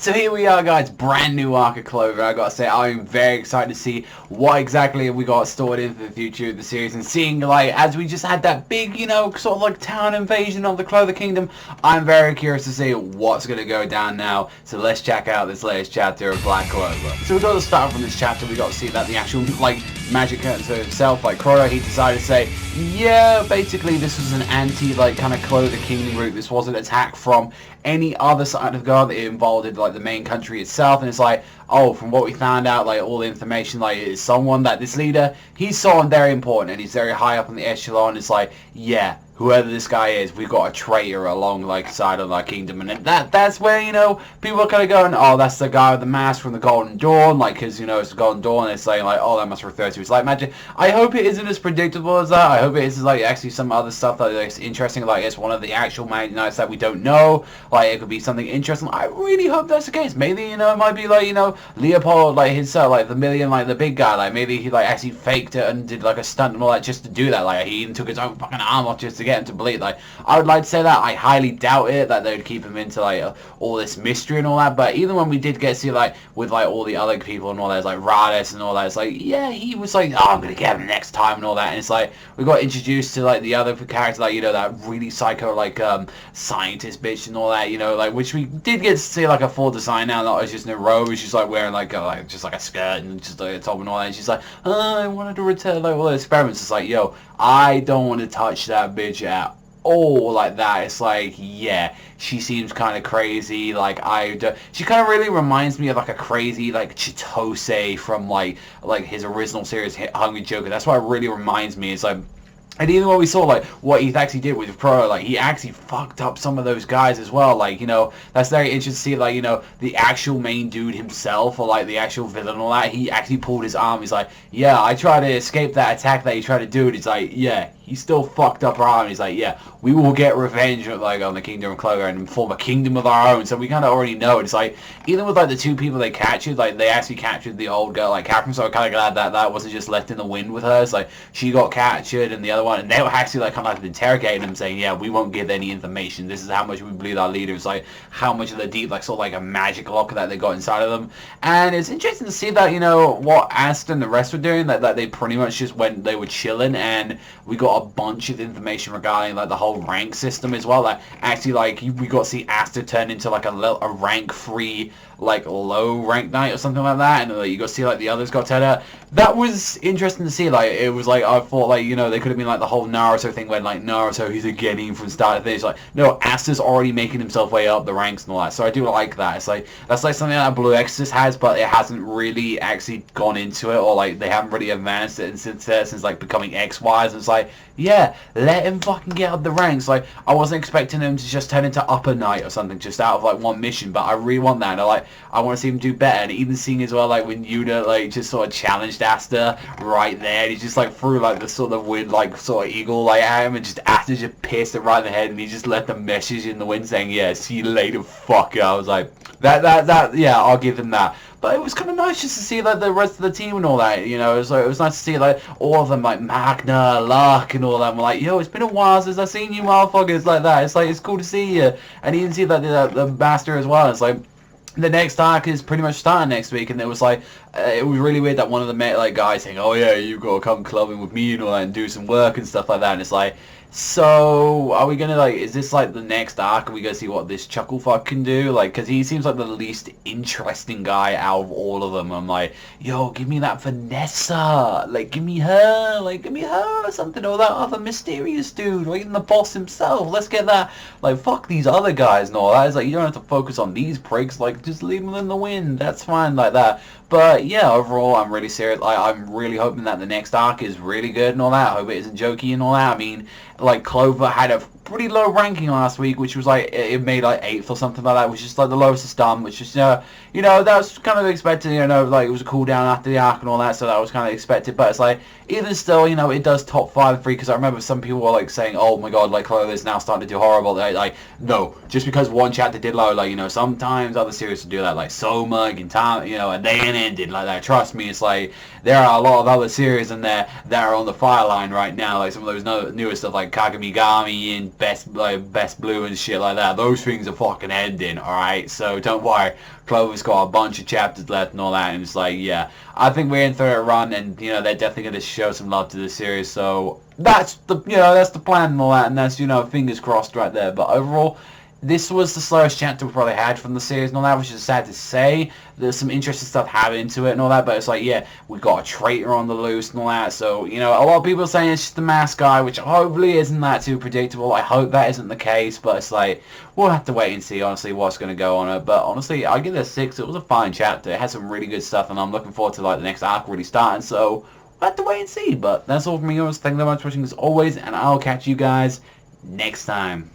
So here we are, guys, brand new arc of Clover. I gotta say, I'm very excited to see what exactly we got stored in for the future of the series, and seeing, like, as we just had that big, you know, sort of like town invasion of the Clover Kingdom, I'm very curious to see what's gonna go down now. So let's check out this latest chapter of Black Clover. So we got to start from this chapter. We got to see that the actual, like, magic character himself, like Crota, he decided to say, yeah, basically this was an anti, like, kind of Clover Kingdom route. This wasn't an attack from any other side of God. It involved, like, the main country itself, and it's like, oh, from what we found out, like, all the information, like, is someone that this leader, he's someone very important, and he's very high up in the echelon. It's like, yeah, whoever this guy is, we've got a traitor along, like, side of our kingdom, and that's where, you know, people are kind of going, oh, that's the guy with the mask from the Golden Dawn, like, because, you know, it's the Golden Dawn, and they're saying, like, oh, that must refer to his light magic. I hope it isn't as predictable as that. I hope it is, like, actually some other stuff that is interesting, like, it's one of the actual Magic Knights that we don't know, like, it could be something interesting. I really hope that's the case. Maybe, you know, it might be, like, you know, Leopold, like, his, like, the million, like, the big guy, like, maybe he, like, actually faked it and did, like, a stunt and all that just to do that, like, he even took his own fucking arm off just to get him to bleed, like, I would like to say that. I highly doubt it, that they would keep him into, like, all this mystery and all that, but even when we did get to see, like, with, like, all the other people and all that, like, Radis and all that, it's like, yeah, he was like, oh, I'm gonna get him next time and all that, and it's like, we got introduced to, like, the other character, like, you know, that really psycho, like, scientist bitch and all that, you know, like, which we did get to see, like, a full design now, not just in a robe. She's, like, wearing, like, just, like, a skirt and just, like, a top and all that, and she's like, oh, I wanted to return, like, all the experiments. It's like, yo, I don't want to touch that bitch at all, like that. It's like, yeah, she seems kind of crazy. Like, she kind of really reminds me of, like, a crazy, like, Chitose from, like his original series, Hungry Joker. That's what it really reminds me. It's like, and even when we saw, like, what he actually did with Pro, like, he actually fucked up some of those guys as well. Like, you know, that's very interesting to see, like, you know, the actual main dude himself, or, like, the actual villain and all that, he actually pulled his arm. He's like, yeah, I tried to escape that attack that he tried to do, and he's like, yeah, he still fucked up our arm. He's like, yeah, we will get revenge, like, on the Kingdom of Clover and form a kingdom of our own. So we kind of already know. It's like, even with, like, the two people they captured, like, they actually captured the old girl, like, Catherine, so I'm kind of glad that that wasn't just left in the wind with her. It's like, she got captured, and the other one, and they were actually, like, kind of, like, interrogating them, saying, yeah, we won't give any information. This is how much we believe our leader. It's like, how much of the deep, like, sort of, like, a magic lock that they got inside of them. And it's interesting to see that, you know, what Asta and the rest were doing, that they pretty much just went, they were chilling, and we got a bunch of information regarding, like, the whole rank system as well. Like, actually, like, we got to see Asta turn into, like, a rank 3, like, low rank knight or something like that, and, like, you got to see, like, the others got turned out. That was interesting to see. Like, it was like, I thought, like, you know, they could have been like the whole Naruto thing when, like, Naruto, he's a getting from start to finish. Like, no, Asta's already making himself way up the ranks and all that, so I do like that. It's like, that's like something that Blue Exorcist has, but it hasn't really actually gone into it, or, like, they haven't really advanced it since like, becoming X-Wise. It's like, yeah, let him fucking get up the ranks. Like, I wasn't expecting him to just turn into Upper Knight or something just out of, like, one mission, but I really want that, and I want to see him do better. And even seeing as well, like, when Yuno, like, just sort of challenged Asta right there, and he just, like, threw, like, the sort of weird, like, sort of eagle, like, at him, and just Asta just pierced it right in the head, and he just left a message in the wind saying, yeah, see you later, fucker. I was like, yeah, I'll give him that. But it was kind of nice just to see, like, the rest of the team and all that, you know. It was nice to see, like, all of them, like, Magna, Luck, and all that. And we're like, yo, it's been a while since I've seen you motherfuckers like that. It's like, it's cool to see you. And you can see, like, the Master as well. It's like, the next arc is pretty much starting next week, and it was like, it was really weird that one of the like guys saying, oh yeah, you gotta come clubbing with me and all that and do some work and stuff like that, and it's like, so are we gonna, like, is this like the next arc? Are we gonna see what this chucklefuck can do? Like, because he seems like the least interesting guy out of all of them. I'm like, yo, give me that Vanessa, like, give me her or something, or that other mysterious dude, or even the boss himself. Let's get that. Like, fuck these other guys and all that. It's like, you don't have to focus on these pricks, like, just leave them in the wind, that's fine, like that. But yeah, overall, I'm really serious. I'm really hoping that the next arc is really good and all that. I hope it isn't jokey and all that. I mean, like, Clover had a pretty low ranking last week, which was like, it made like 8th or something like that, which is like the lowest it's done, which is, you know, that was kind of expected, you know, like, it was a cooldown after the arc and all that, so that was kind of expected. But it's like, even still, you know, it does top 5 and 3, because I remember some people were like saying, oh my god, like, Clover's now starting to do horrible. Like, no, just because one chapter did low, like, you know, sometimes other series will do that, like Soma, Gintama, you know, and they ain't ended like that. Trust me, it's like, there are a lot of other series in there that are on the fire line right now, like some of those newest stuff, like Kagamigami and best blue and shit like that. Those things are fucking ending, alright? So don't worry. Clover's got a bunch of chapters left and all that, and it's like, yeah, I think we're in for a run, and you know they're definitely going to show some love to the series. So that's the that's the plan and all that, and that's fingers crossed right there. But overall, this was the slowest chapter we probably had from the series and all that, which is sad to say. There's some interesting stuff happening to it and all that, but it's like, yeah, we got a traitor on the loose and all that, so, a lot of people are saying it's just the mask guy, which hopefully isn't that too predictable. I hope that isn't the case, but it's like, we'll have to wait and see, honestly, what's going to go on it. But honestly, I give it a 6. It was a fine chapter. It had some really good stuff, and I'm looking forward to, the next arc really starting, so we'll have to wait and see. But that's all from me, guys. Thank you very much for watching as always, and I'll catch you guys next time.